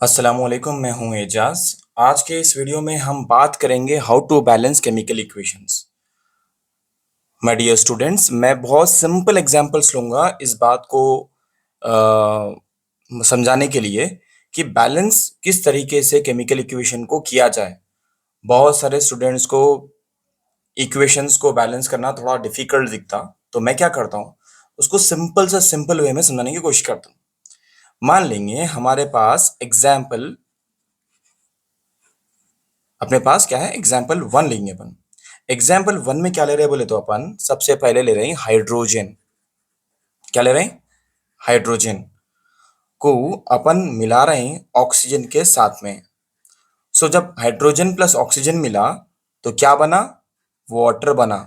अस्सलामुअलैकुम, मैं हूं एजाज। आज के इस वीडियो में हम बात करेंगे how to balance chemical equations. My dear students, मैं बहुत सिंपल एग्जांपल्स लूंगा इस बात को समझाने के लिए कि बैलेंस किस तरीके से केमिकल इक्वेशन को किया जाए। बहुत सारे स्टूडेंट्स को इक्वेशंस को बैलेंस करना थोड़ा डिफिकल्ट दिखता, तो मैं क्या करता हूँ, उसको सिंपल से सिंपल वे में समझाने की कोशिश करता हूँ। मान लेंगे हमारे पास एग्जाम्पल, अपने पास क्या है, एग्जाम्पल वन लेंगे अपन। एग्जाम्पल वन में क्या ले रहे हैं बोले तो अपन सबसे पहले ले रहे हैं हाइड्रोजन। क्या ले रहे हैं? हाइड्रोजन को अपन मिला रहे हैं ऑक्सीजन के साथ में। सो जब हाइड्रोजन प्लस ऑक्सीजन मिला तो क्या बना? वाटर बना।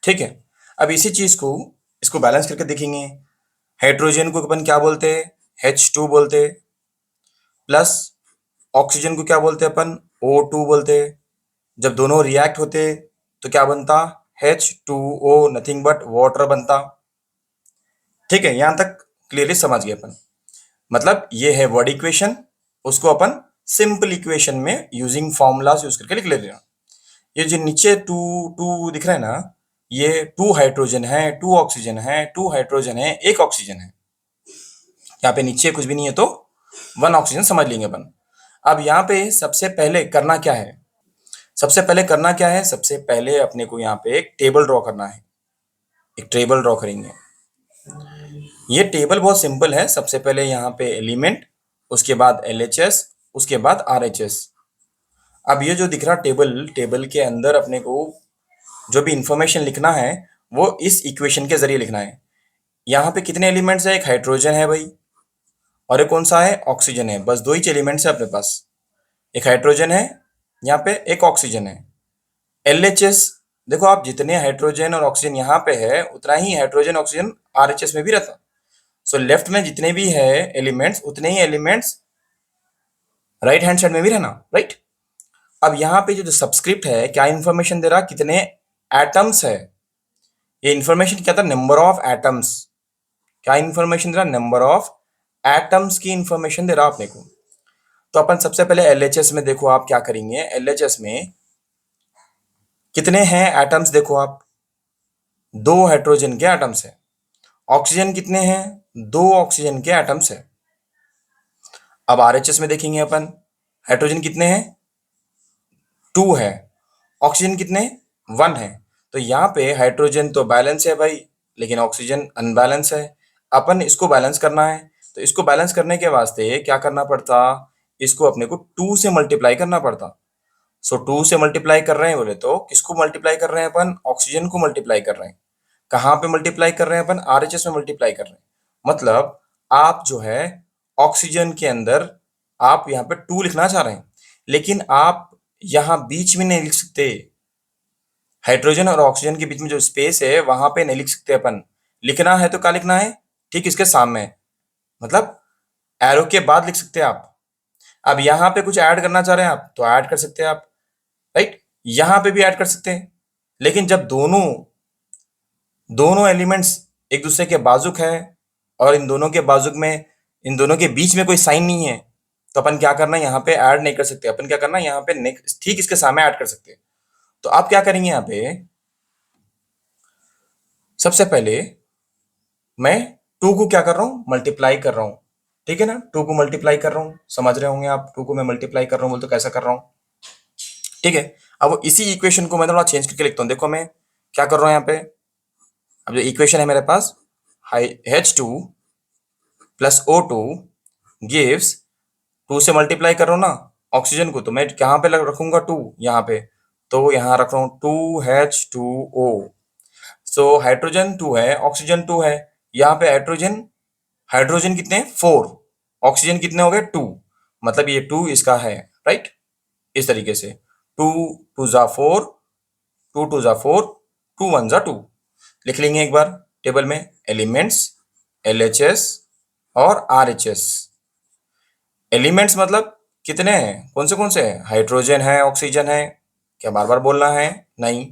ठीक है। अब इसी चीज को इसको बैलेंस करके देखेंगे। हाइड्रोजन को अपन क्या बोलते हैं? H2 बोलते हैं। प्लस ऑक्सीजन को क्या बोलते हैं अपन? O2 बोलते हैं। जब दोनों रिएक्ट होते तो क्या बनता? H2O, नथिंग बट वाटर बनता। ठीक है, यहां तक क्लियरली समझ गए अपन। मतलब ये है वर्ड इक्वेशन, उसको अपन सिंपल इक्वेशन में यूजिंग फॉर्मूलाज यूज करके लिख लेते हैं। ये जो नीचे टू टू दिख रहा है ना, ये टू हाइड्रोजन है, टू ऑक्सीजन है, टू हाइड्रोजन है, एक ऑक्सीजन है। यहाँ पे नीचे कुछ भी नहीं है तो वन ऑक्सीजन समझ लेंगे अपन। अब यहाँ पे सबसे पहले करना क्या है? सबसे पहले अपने को यहाँ पे एक टेबल ड्रॉ करना है। एक टेबल ड्रॉ करेंगे। ये टेबल बहुत सिंपल है। सबसे पहले यहाँ पे एलिमेंट, उसके बाद LHS, उसके बाद RHS। अब ये जो दिख रहा टेबल, टेबल के अंदर अपने को जो भी इंफॉर्मेशन लिखना है वो इस इक्वेशन के जरिए लिखना है। यहाँ पे कितने एलिमेंट्स है? एक हाइड्रोजन है भाई, और एक कौन सा है? ऑक्सीजन है। बस दो ही एलिमेंट्स है अपने पास। एक हाइड्रोजन है, यहाँ पे एक ऑक्सीजन है। LHS, देखो आप, जितने हाइड्रोजन और ऑक्सीजन यहाँ पे है उतना ही हाइड्रोजन ऑक्सीजन RHS में भी रहता। सो लेफ्ट में जितने भी है एलिमेंट्स, उतने ही एलिमेंट्स राइट हैंड साइड में भी रहना, राइट। अब यहाँ पे जो सब्सक्रिप्ट है, क्या इंफॉर्मेशन दे रहा? कितने एटम्स है। ये इंफॉर्मेशन क्या था? Number of atoms. क्या इंफॉर्मेशन दे रहा? नंबर ऑफ एटम्स की इंफॉर्मेशन दे रहा अपने को। तो अपन सबसे पहले LHS में देखो, आप क्या करेंगे, LHS में कितने हैं एटम्स देखो आप। दो हाइड्रोजन के एटम्स है। ऑक्सीजन कितने हैं? दो ऑक्सीजन के एटम्स है। अब RHS में देखेंगे अपन, हाइड्रोजन कितने हैं? टू है। ऑक्सीजन कितने? वन है। तो यहाँ पे हाइड्रोजन तो बैलेंस है भाई, लेकिन ऑक्सीजन अनबैलेंस है। अपन इसको बैलेंस करना है, तो इसको बैलेंस करने के वास्ते क्या करना पड़ता? इसको अपने को टू से मल्टीप्लाई करना पड़ता। सो टू से मल्टीप्लाई कर रहे हैं बोले तो किसको मल्टीप्लाई कर रहे हैं अपन? ऑक्सीजन को मल्टीप्लाई कर रहे हैं। कहाँ पे मल्टीप्लाई कर रहे हैं अपन? RHS में मल्टीप्लाई कर रहे हैं। मतलब आप जो है ऑक्सीजन के अंदर आप यहाँ पे टू लिखना चाह रहे हैं, लेकिन आप यहाँ बीच में नहीं लिख सकते। हाइड्रोजन और ऑक्सीजन के बीच में जो स्पेस है वहां पे नहीं लिख सकते अपन। लिखना है तो क्या लिखना है? ठीक इसके सामने, मतलब एरो के बाद लिख सकते हैं आप। अब यहाँ पे कुछ ऐड करना चाह रहे हैं आप तो ऐड कर सकते हैं आप, राइट। यहाँ पे भी ऐड कर सकते हैं। लेकिन जब दोनों दोनों एलिमेंट्स एक दूसरे के बाजुक है और इन दोनों के बाजुक में, इन दोनों के बीच में कोई साइन नहीं है, तो अपन क्या करना है, यहाँ पे ऐड नहीं कर सकते। अपन क्या करना है, यहाँ पे नेक्स्ट ठीक इसके सामने ऐड कर सकते हैं। तो आप क्या करेंगे, यहाँ पे सबसे पहले मैं टू को क्या कर रहा हूँ, मल्टीप्लाई कर रहा हूँ। ठीक है ना, टू को मल्टीप्लाई कर रहा हूँ। समझ रहे होंगे आप, टू को मैं मल्टीप्लाई कर रहा हूँ बोल तो कैसा कर रहा हूँ। ठीक है। अब इसी इक्वेशन को मैं थोड़ा चेंज करके लिखता हूँ। देखो मैं क्या कर रहा हूँ यहाँ पे। अब जो इक्वेशन है मेरे पास, H2 plus O2 gives, two से मल्टीप्लाई कर रहा हूँ ना ऑक्सीजन को, तो मैं कहाँ पे रखूंगा? टू यहाँ पे। तो यहाँ रख रहा हूँ 2H2O। सो हाइड्रोजन टू है, ऑक्सीजन टू है। यहाँ पे हाइड्रोजन हाइड्रोजन कितने हैं? फोर। ऑक्सीजन कितने हो गए? टू। मतलब ये टू इसका है, राइट। इस तरीके से टू टू जा फोर, टू टू जा फोर, टू वन जा टू। लिख लेंगे एक बार टेबल में, एलिमेंट्स LHS और RHS। एलिमेंट्स मतलब कितने हैं, कौन से हैं? हाइड्रोजन है, ऑक्सीजन है। क्या बार बार बोलना है? नहीं।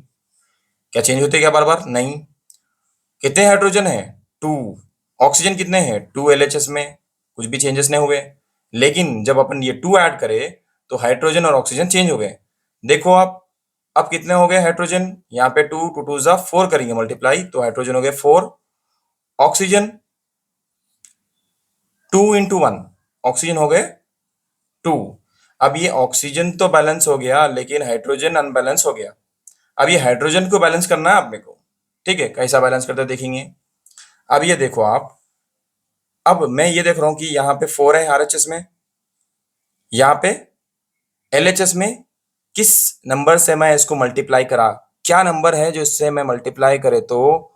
क्या चेंज होते क्या बार बार? नहीं। कितने हाइड्रोजन है? टू। ऑक्सीजन कितने हैं? टू LHS में, कुछ भी चेंजेस नहीं हुए। लेकिन जब अपन ये 2 ऐड करे तो हाइड्रोजन और ऑक्सीजन चेंज हो गए। देखो आप, अब कितने हो गए हाइड्रोजन, यहाँ पे 2 2 2 जा 4 करेंगे मल्टीप्लाई, तो हाइड्रोजन हो गए 4, ऑक्सीजन 2 इंटू 1, ऑक्सीजन हो गए 2। अब ये ऑक्सीजन तो बैलेंस हो गया लेकिन हाइड्रोजन अनबैलेंस हो गया। अब ये हाइड्रोजन को बैलेंस करना है अपने को। ठीक है, कैसा बैलेंस करते हैं देखेंगे। अब ये देखो आप, अब मैं ये देख रहा हूं कि यहाँ पे 4 है आरएचएस में, यहाँ पे एलएचएस में किस नंबर से मैं इसको मल्टीप्लाई करा, क्या नंबर है जो इससे मैं मल्टीप्लाई करे तो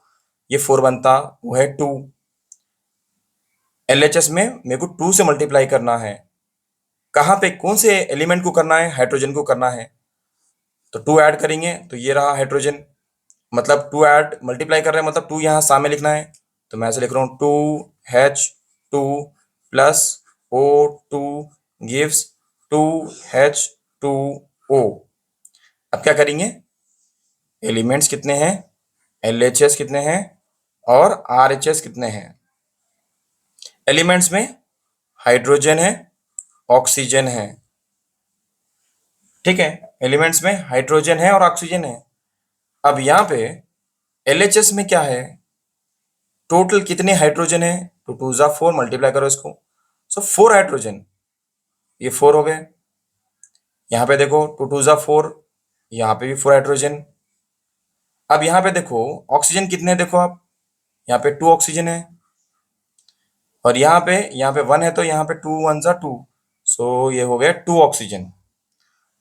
ये 4 बनता, वो है 2। एलएचएस में मेरे को 2 से मल्टीप्लाई करना है, कहाँ पे कौन से एलिमेंट को करना है, हाइड्रोजन को करना है, तो 2 ऐड करेंगे तो ये रहा हाइड्रोजन। मतलब 2 ऐड मल्टीप्लाई कर रहे हैं, मतलब 2 यहाँ सामने लिखना है, तो मैं ऐसे लिख रहा हूँ 2H2 plus O2 gives 2H2O। अब क्या करेंगे, एलिमेंट्स कितने हैं, LHS कितने हैं और RHS कितने हैं। एलिमेंट्स में हाइड्रोजन है, ऑक्सीजन है। ठीक है, एलिमेंट्स में हाइड्रोजन है और ऑक्सीजन है। अब यहाँ पे LHS में क्या है, टोटल कितने हाइड्रोजन है, तो 2 जा 4, मल्टीप्लाई करो इसको, सो 4 हाइड्रोजन, ये 4 हो गए। यहाँ पे देखो 2 2 जा 4, यहाँ पे भी 4 हाइड्रोजन। अब यहाँ पे देखो ऑक्सीजन कितने हैं, देखो आप, यहाँ पे 2 ऑक्सीजन है और यहाँ पे 1 है, तो यहाँ पे 2 1 जा 2, सो ये हो गया 2 ऑक्सीजन।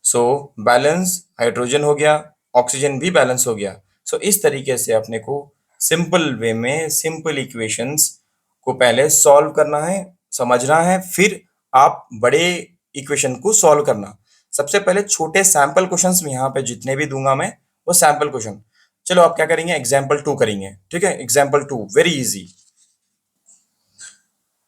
सो बैलेंस हाइड्रोजन हो गया, ऑक्सीजन भी बैलेंस हो गया। सो इस तरीके से अपने को सिंपल वे में सिंपल इक्वेशंस को पहले सॉल्व करना है, समझना है, फिर आप बड़े इक्वेशन को सॉल्व करना। सबसे पहले छोटे सैंपल क्वेश्चंस में यहाँ पे जितने भी दूंगा मैं, वो सैंपल क्वेश्चन। चलो आप क्या करेंगे, एग्जाम्पल 2 करेंगे। ठीक है, एग्जाम्पल 2 वेरी इजी।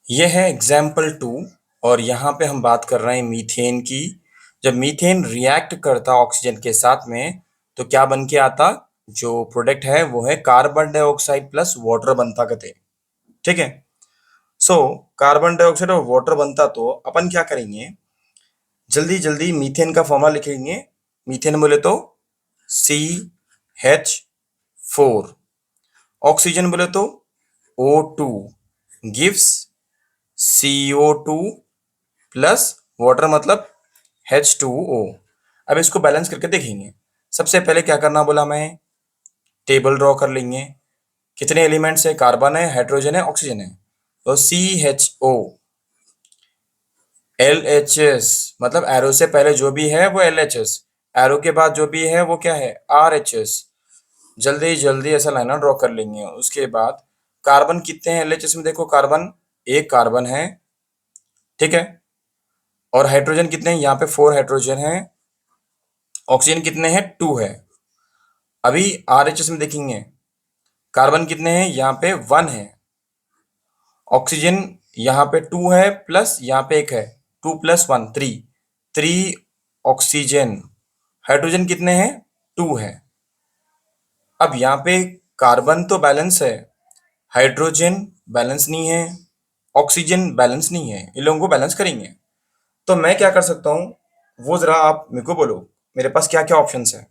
ये है एग्जाम्पल 2 और यहाँ पे हम बात कर रहे हैं मीथेन की। जब मीथेन रिएक्ट करता ऑक्सीजन के साथ में तो क्या बन के आता, जो प्रोडक्ट है वो है कार्बन डाइऑक्साइड प्लस वाटर बनता कहते। ठीक है, सो कार्बन डाइऑक्साइड और वाटर बनता, तो अपन क्या करेंगे, जल्दी जल्दी मीथेन का फॉर्मूला लिखेंगे। मीथेन बोले तो CH4, ऑक्सीजन बोले तो O2 gives CO2 plus water मतलब H2O। अब इसको बैलेंस करके देखेंगे। सबसे पहले क्या करना बोला मैं, टेबल ड्रॉ कर लेंगे। कितने एलिमेंट्स है, कार्बन है, हाइड्रोजन है, ऑक्सीजन है, तो CHO, LHS मतलब एरो से पहले जो भी है वो LHS, एरो के बाद जो भी है वो क्या है, RHS। जल्दी जल्दी ऐसा लाइन ड्रॉ कर लेंगे। उसके बाद कार्बन कितने हैं LHS में, देखो कार्बन, एक कार्बन है। ठीक है, और हाइड्रोजन कितने हैं, यहाँ पे 4 हाइड्रोजन है। ऑक्सीजन कितने हैं, 2 है। अभी RHS में देखेंगे कार्बन कितने हैं, यहाँ पे 1 है। ऑक्सीजन यहाँ पे 2 है प्लस यहाँ पे एक है, 2 प्लस 1 3, 3 ऑक्सीजन। हाइड्रोजन कितने हैं, 2 है। अब यहाँ पे कार्बन तो बैलेंस है, हाइड्रोजन बैलेंस नहीं है, ऑक्सीजन बैलेंस नहीं है, इन लोगों को बैलेंस करेंगे। तो मैं क्या कर सकता हूँ, वो जरा आप मेरे को बोलो, मेरे पास क्या क्या ऑप्शंस है।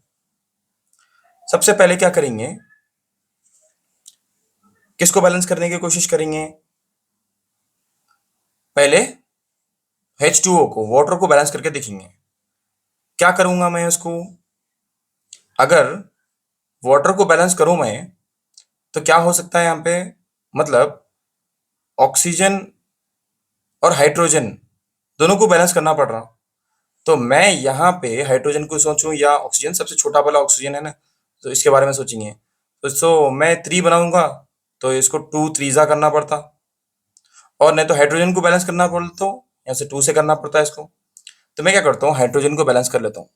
सबसे पहले क्या करेंगे, किसको बैलेंस करने की कोशिश करेंगे, पहले H2O को, वाटर को बैलेंस करके देखेंगे। क्या करूंगा मैं उसको, अगर वाटर को बैलेंस करूं मैं तो क्या हो सकता है यहाँ पे, मतलब ऑक्सीजन और हाइड्रोजन दोनों को बैलेंस करना पड़ रहा। तो मैं यहाँ पे हाइड्रोजन को सोचूं या ऑक्सीजन, सबसे छोटा वाला ऑक्सीजन है ना, तो इसके बारे में सोचेंगे। तो मैं 3 बनाऊंगा तो इसको 2 3 करना पड़ता, और नहीं तो हाइड्रोजन को बैलेंस करना पड़ता तो यहाँ से 2 से करना पड़ता है इसको। तो मैं क्या करता हूँ, हाइड्रोजन को बैलेंस कर लेता हूँ।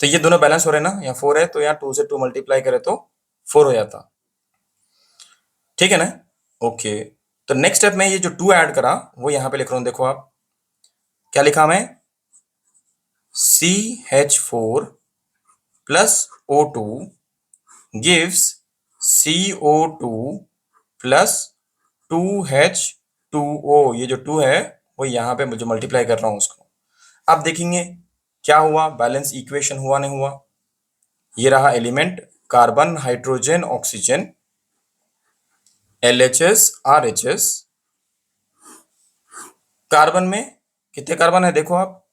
तो ये दोनों बैलेंस हो रहे हैं ना, यहाँ 4 है तो यहाँ 2 से 2 मल्टीप्लाई करे तो 4 हो जाता। ठीक है ना, ओके। तो नेक्स्ट स्टेप में ये जो 2 ऐड करा वो यहाँ पे लिख रहा हूँ, देखो आप क्या लिखा मैं, CH4 plus O2 gives CO2 plus 2H2O। ये जो 2 है वो यहाँ पे जो मल्टीप्लाई कर रहा हूँ उसको। अब देखेंगे क्या हुआ, बैलेंस इक्वेशन हुआ नहीं हुआ। ये रहा element carbon, hydrogen, oxygen, LHS, RHS। Carbon में कितने कार्बन है देखो आप,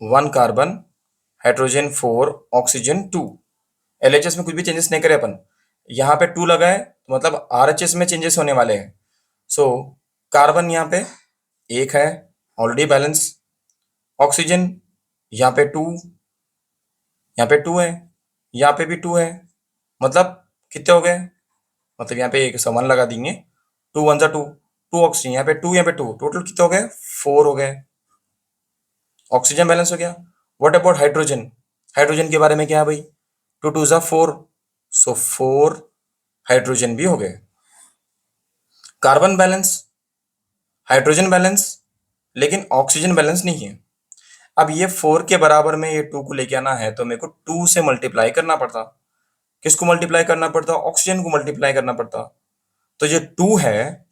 1 कार्बन, हाइड्रोजन 4, ऑक्सीजन 2। LHS में कुछ भी चेंजेस नहीं करे अपन, यहाँ पे 2 लगा है तो मतलब RHS में चेंजेस होने वाले हैं। सो कार्बन यहाँ पे 1 है, ऑलरेडी बैलेंस। ऑक्सीजन यहाँ पे 2, यहाँ पे 2 है, यहाँ पे भी 2 है, मतलब कितने हो गए, मतलब यहाँ पे एक समान लगा देंगे, 2 1 जा 2, 2 ऑक्सीजन, यहाँ पे 2, यहाँ पे 2, टोटल कितने हो गए, 4 हो गए। ऑक्सीजन बैलेंस हो गया। व्हाट अबाउट हाइड्रोजन, हाइड्रोजन के बारे में क्या है भाई, 2 2 जा 4, सो 4 हाइड्रोजन भी हो गए। कार्बन बैलेंस, हाइड्रोजन बैलेंस, लेकिन ऑक्सीजन बैलेंस नहीं है। अब ये 4 के बराबर में ये 2 को लेके आना है तो मेरे को 2 से मल्टीप्लाई करना पड़ता। किसको मल्टीप्लाई करना पड़ता, ऑक्सीजन को मल्टीप्लाई करना पड़ता। तो जो 2 है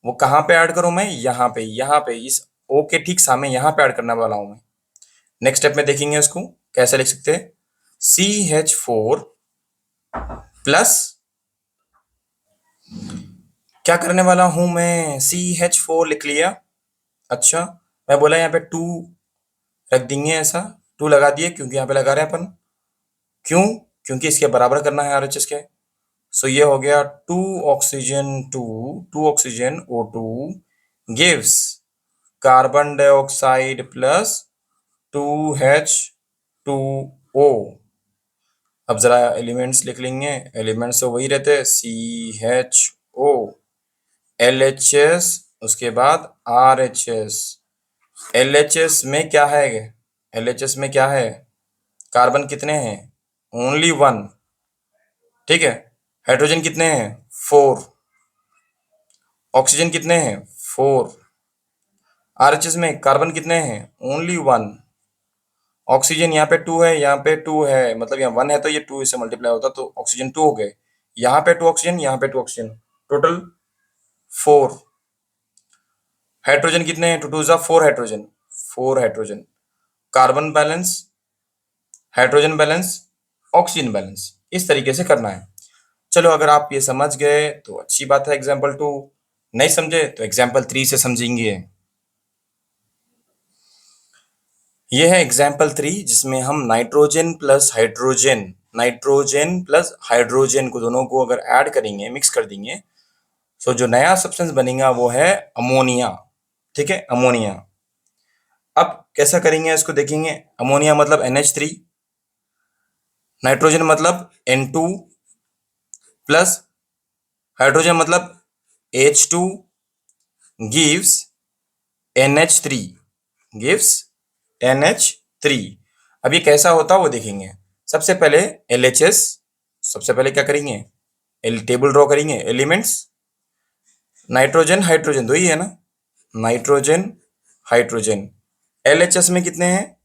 वो कहाँ पे ऐड करूं मैं, यहाँ पे इस O के ठीक सामने यहाँ पे ऐड करने वाला हूं मैं। नेक्स्ट स्टेप में देखेंगे इसको कैसे लिख सकते हैं, CH4 प्लस, क्या करने वाला हूं मैं, CH4 लिख लिया। अच्छा, मैं बोला यहाँ पे 2 रख देंगे, ऐसा 2 लगा दिए क्योंकि यहाँ पे लगा रहे हैं अपन, क्यों, क्योंकि इसके बराबर करना है RHS के। सो ये हो गया 2 oxygen 2, 2 oxygen O2 gives carbon dioxide plus 2H2O। अब जरा एलिमेंट्स लिख लेंगे, एलिमेंट्स तो वही रहते हैं, CHO, LHS, उसके बाद RHS। LHS में क्या है, LHS में क्या है, कार्बन कितने हैं, ओनली 1, ठीक है। हाइड्रोजन कितने हैं, 4, ऑक्सीजन कितने हैं, 4, RHS में कार्बन कितने हैं, ओनली 1, ऑक्सीजन यहाँ पे 2 है, यहाँ पे 2 है, मतलब यहाँ 1 है तो ये 2 इससे मल्टीप्लाई होता तो ऑक्सीजन 2 हो गए, यहाँ पे 2 ऑक्सीजन, यहाँ पे 2 ऑक्सीजन, टोटल 4। हाइड्रोजन कितने हैं, 2 2 जा 4 hydrogen, 4 hydrogen. Carbon balance, hydrogen balance, oxygen balance, इस तरीके से करना है। चलो अगर आप ये समझ गए तो अच्छी बात है, एग्जाम्पल 2, नहीं समझे तो एग्जाम्पल 3 से समझेंगे। ये है एग्जाम्पल 3 जिसमें हम nitrogen plus hydrogen, nitrogen plus hydrogen को दोनों को अगर ऐड करेंगे, मिक्स कर देंगे, तो जो नया सब्सटेंस बनेगा वो है अमोनिया, ठीक है, अमोनिया। अब कैसा करेंगे इसको देखेंगे, अमोनिया मतलब NH3, नाइट्रोजन मतलब N2 प्लस हाइड्रोजन मतलब H2 gives NH3, gives NH3। अब ये कैसा होता है वो देखेंगे। सबसे पहले LHS, सबसे पहले क्या करेंगे, टेबल ड्रॉ करेंगे, एलिमेंट्स नाइट्रोजन हाइड्रोजन दो ही है ना, नाइट्रोजन हाइड्रोजन। LHS में कितने हैं,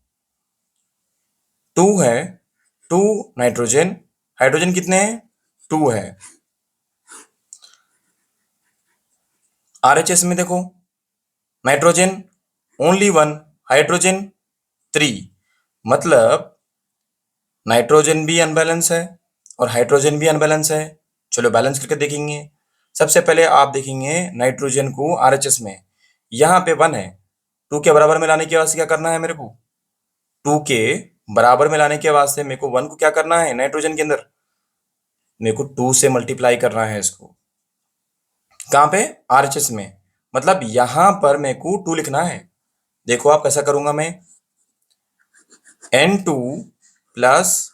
2 है, 2 नाइट्रोजन, हाइड्रोजन कितने हैं, 2 है। RHS में देखो, नाइट्रोजन ओनली 1, हाइड्रोजन 3, मतलब नाइट्रोजन भी अनबैलेंस है और हाइड्रोजन भी अनबैलेंस है। चलो बैलेंस करके देखेंगे। सबसे पहले आप देखेंगे नाइट्रोजन को RHS में, यहाँ पे 1 है, 2 के बराबर में लाने के वास्ते क्या करना है मेरे को, 2 के बराबर में लाने के वास्ते मेरे को 1 को क्या करना है, नाइट्रोजन के अंदर मेरे को 2 से मल्टीप्लाई करना है इसको। कहाँ पे, RHS में, मतलब यहां पर मेरे को 2 लिखना है। देखो आप कैसा करूंगा मैं, N2 plus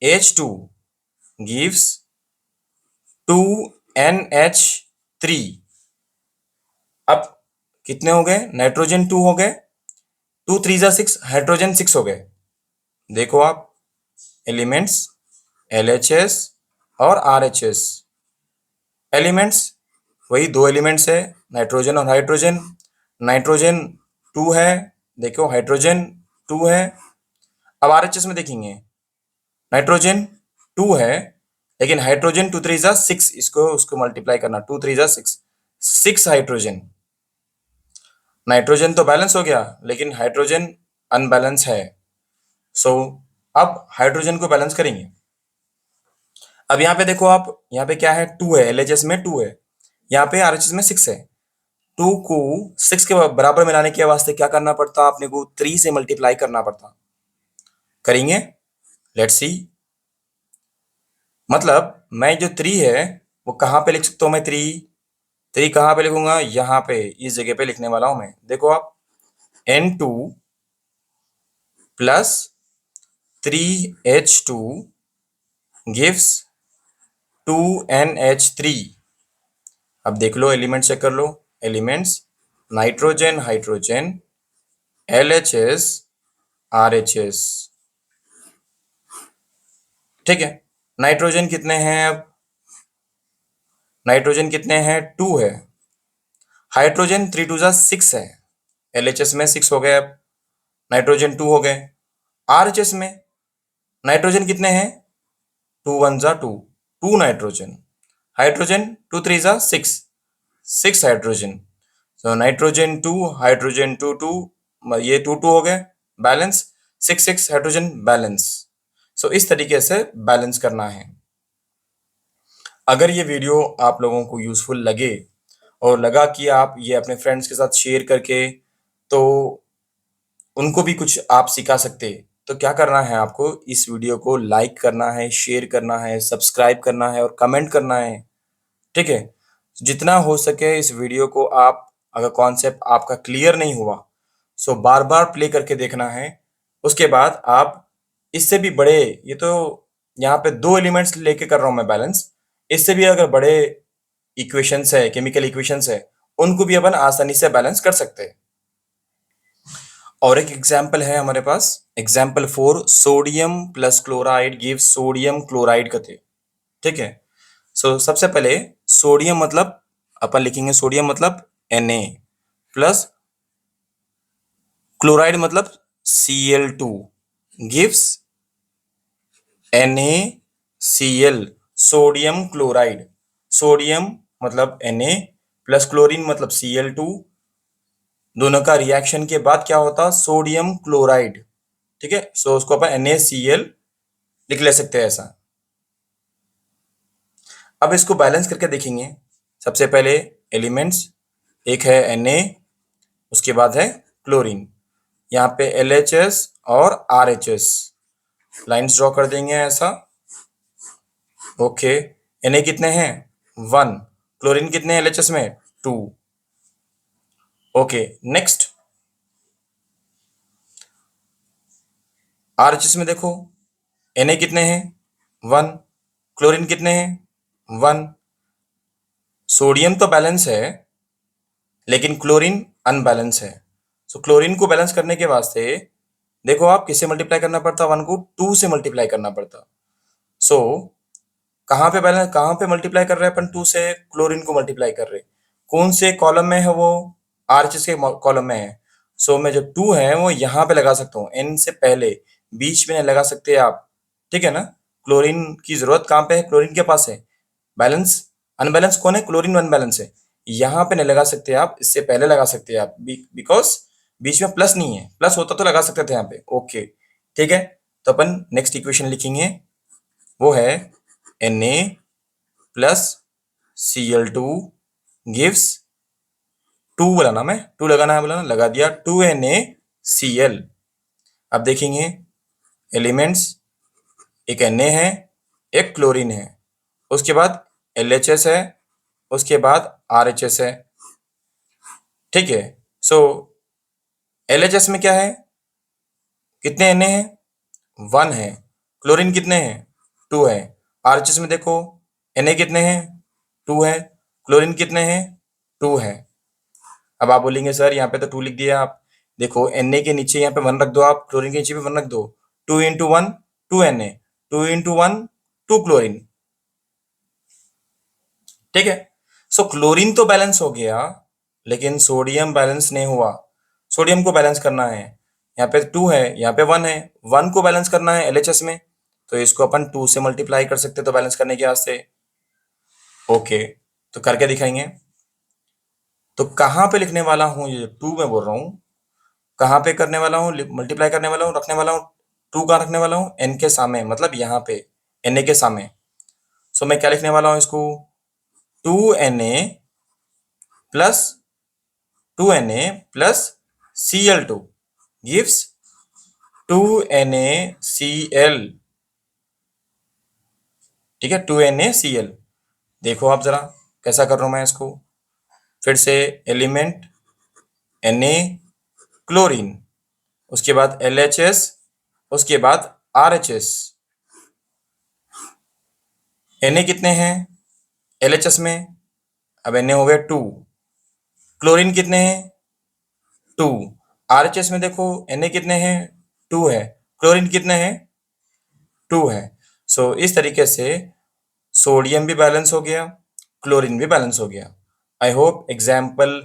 H2 gives 2NH3। अब कितने हो गए, नाइट्रोजन 2 हो गए, 2 3 जा 6, हाइड्रोजन 6 हो गए। देखो आप एलिमेंट्स LHS और RHS, एलिमेंट्स वही 2 एलिमेंट्स है, नाइट्रोजन और हाइड्रोजन। नाइट्रोजन 2 है, देखो हाइड्रोजन 2 है। अब RHS में देखेंगे, नाइट्रोजन 2 है लेकिन हाइड्रोजन 2 3 जा 6, इसको उसको मल्टीप्लाई करना, 2 3 जा 6, 6 हाइड्रोजन। नाइट्रोजन तो बैलेंस हो गया लेकिन हाइड्रोजन अनबैलेंस है। सो अब हाइड्रोजन को बैलेंस करेंगे। अब यहाँ पे देखो आप, यहाँ पे क्या है, 2 है, एलएचएस में 2 है, यहाँ पे आरएचएस में 6 है। 2 को 6 के बराबर मिलाने के वास्ते क्या करना पड़ता, अपने को 3 से मल्टीप्लाई करना पड़ता। करेंगे, लेट्स सी। मतलब मैं जो 3 है वो कहाँ पे लिख सकता हूँ मैं, 3 कहाँ पे लिखूंगा, यहाँ पे इस जगह पे लिखने वाला हूं मैं। देखो आप, N2 plus 3H2 gives 2NH3। अब देख लो, एलिमेंट चेक कर लो, elements nitrogen, hydrogen, LHS, RHS। ठीक है, नाइट्रोजन कितने हैं, अब नाइट्रोजन कितने हैं, 2 है। हाइड्रोजन 3 2 जा 6 है, LHS में 6 हो गए, अब नाइट्रोजन 2 हो गए। RHS में नाइट्रोजन कितने हैं, 2 1 जा 2, 2 नाइट्रोजन। हाइड्रोजन 2 3 जा 6, 6 हाइड्रोजन। सो नाइट्रोजन 2, हाइड्रोजन 2 2, ये 2 2 हो गए, बैलेंस 6 6 हाइड्रोजन बैलेंस। सो इस तरीके से बैलेंस करना है। अगर ये वीडियो आप लोगों को यूजफुल लगे और लगा कि आप ये अपने फ्रेंड्स के साथ शेयर करके तो उनको भी कुछ आप सिखा सकते, तो क्या करना है, आपको इस वीडियो को लाइक करना है, शेयर करना है, सब्सक्राइब करना है और कमेंट करना है। ठीक है, जितना हो सके इस वीडियो को आप, अगर कॉन्सेप्ट आपका क्लियर नहीं हुआ सो बार बार प्ले करके देखना है। उसके बाद आप इससे भी बड़े, ये तो यहाँ पे 2 एलिमेंट्स लेके कर रहा हूं मैं बैलेंस, इससे भी अगर बड़े इक्वेशंस है, केमिकल इक्वेशंस है, उनको भी अपन आसानी से बैलेंस कर सकते हैं। और एक एग्जाम्पल है हमारे पास, example 4, sodium plus chloride give sodium chloride कथे। ठीक है, सो सबसे पहले सोडियम मतलब अपन लिखेंगे, सोडियम मतलब Na प्लस क्लोराइड मतलब Cl2 gives NaCl, sodium chloride. Sodium मतलब Na प्लस क्लोरीन मतलब Cl2, दोनों का रिएक्शन के बाद क्या होता, सोडियम क्लोराइड। ठीक है, सो उसको अपन NaCl लिख ले सकते हैं ऐसा। अब इसको बैलेंस करके देखेंगे। सबसे पहले एलिमेंट्स, एक है Na, उसके बाद है क्लोरीन, यहाँ पे LHS और RHS, लाइंस ड्रॉ कर देंगे ऐसा। ओके, Na कितने हैं, 1, क्लोरीन कितने हैं LHS में, 2। ओके, नेक्स्ट RHS में देखो, Na कितने हैं, 1, क्लोरीन कितने हैं, 1। सोडियम तो बैलेंस है लेकिन क्लोरीन अनबैलेंस है। सो क्लोरीन को बैलेंस करने के वास्ते देखो आप, किससे मल्टीप्लाई करना पड़ता, 1 को 2 से मल्टीप्लाई करना पड़ता। सो कहाँ पे बैलेंस, कहाँ पे मल्टीप्लाई कर रहे हैं अपन, 2 से क्लोरीन को मल्टीप्लाई कर रहे। कौन से कॉलम में है वो, आरएचएस के कॉलम में है। सो मैं जो 2 है वो यहाँ पे लगा सकता हूँ, एन से पहले, बीच में नहीं लगा सकते आप। ठीक है ना, क्लोरीन की जरूरत कहाँ पे है, क्लोरीन के पास है। बैलेंस, अनबैलेंस कौन है, क्लोरीन अनबैलेंस है। यहाँ पे नहीं लगा सकते आप, इससे पहले लगा सकते हैं आप, बिकॉज बीच में प्लस नहीं है, प्लस होता तो लगा सकते थे यहाँ पे। ओके, ठीक है, तो अपन नेक्स्ट इक्वेशन लिखेंगे, वो है Na प्लस Cl2 गिव्स 2, बोला मैं 2 लगाना है, बोला लगा दिया, 2NaCl। अब देखेंगे एलिमेंट्स, एक Na है, एक क्लोरीन है, उसके बाद LHS है, उसके बाद RHS है। ठीक है, सो LHS में क्या है, कितने Na है, 1 है। क्लोरीन कितने हैं, 2 है। RHS में देखो, Na कितने हैं, 2 है। क्लोरीन कितने हैं, 2 है। अब आप बोलेंगे सर यहाँ पे तो 2 लिख दिया आप। देखो Na के नीचे यहाँ पे 1 रख दो आप, क्लोरीन के नीचे भी 1 रख दो, 2 इंटू 1 2 Na, 2 इंटू 1 2 क्लोरीन। ठीक है, सो क्लोरीन तो बैलेंस हो गया लेकिन सोडियम बैलेंस नहीं हुआ। सोडियम को बैलेंस करना है, यहाँ पे 2 है, यहाँ पे 1 है, 1 को बैलेंस करना है LHS में, तो इसको अपन 2 से मल्टीप्लाई कर सकते तो बैलेंस करने के वास्ते। ओके, तो करके दिखाएंगे। तो कहाँ पे लिखने वाला हूँ, ये 2 मैं बोल रहा हूँ, कहाँ पे करने वाला हूँ, मल्टीप्लाई करने वाला हूँ, रखने वाला हूँ, 2 कहाँ रखने वाला हूँ, n के सामने, मतलब यहाँ पे Na के सामने। सो मैं क्या लिखने वाला हूँ इसको, 2Na plus 2Na plus Cl2 gives 2NaCl। ठीक है, 2NaCl। देखो आप जरा कैसा कर रहा हूं मैं इसको, फिर से एलिमेंट Na क्लोरीन, उसके बाद LHS, उसके बाद RHS। Na कितने हैं LHS में, अब Na हो गया 2, क्लोरीन कितने हैं 2, RHS में देखो Na कितने हैं 2 है, क्लोरीन कितने हैं 2 है। सो इस तरीके से सोडियम भी बैलेंस हो गया, क्लोरीन भी बैलेंस हो गया। I hope example